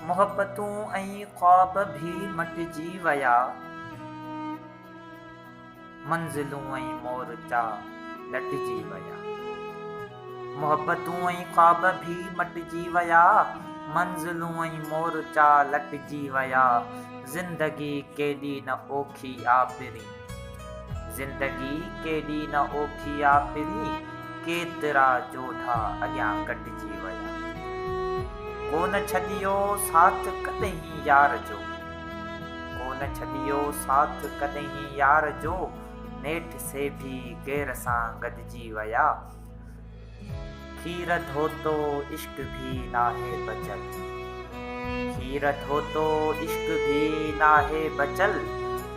मुहबतूं ऐं ख्वाब भी मटिजी विया, मंज़िलूं ऐं मोरचा लटिजी विया। मुहबतूं ऐं ख्वाब भी मटिजी विया, मंज़िलूं ऐं मोरचा लटिजी विया। ज़िंदगी केॾी न ओखी आ पिरी, ज़िंदगी केॾी न ओखी आ पिरी, केतिरा जोधा अॻियां कटिजी विया। कोन छॾियो साथ कॾहिं यार जो, कोन छॾियो साथ कॾहिं यार जो, नेठि से भी गैर सां गॾिजी विया। खीर धोतो इश्क भी नाहे बचल, खीर धोतो इश्क भी नाहे बचल,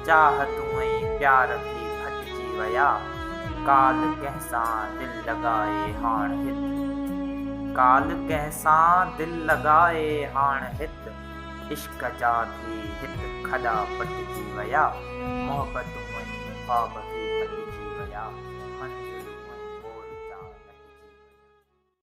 चाहतूं ऐं प्यार भी फटिजी विया। काल कंहिंसां दिलि लॻाए हाण हित, काल कंहिंसां दिलि लॻाए हाण हित, इश्क जा भी हित खॾा पटिजी विया। मुहबतूं ऐं ख्वाब भी मटिजी विया।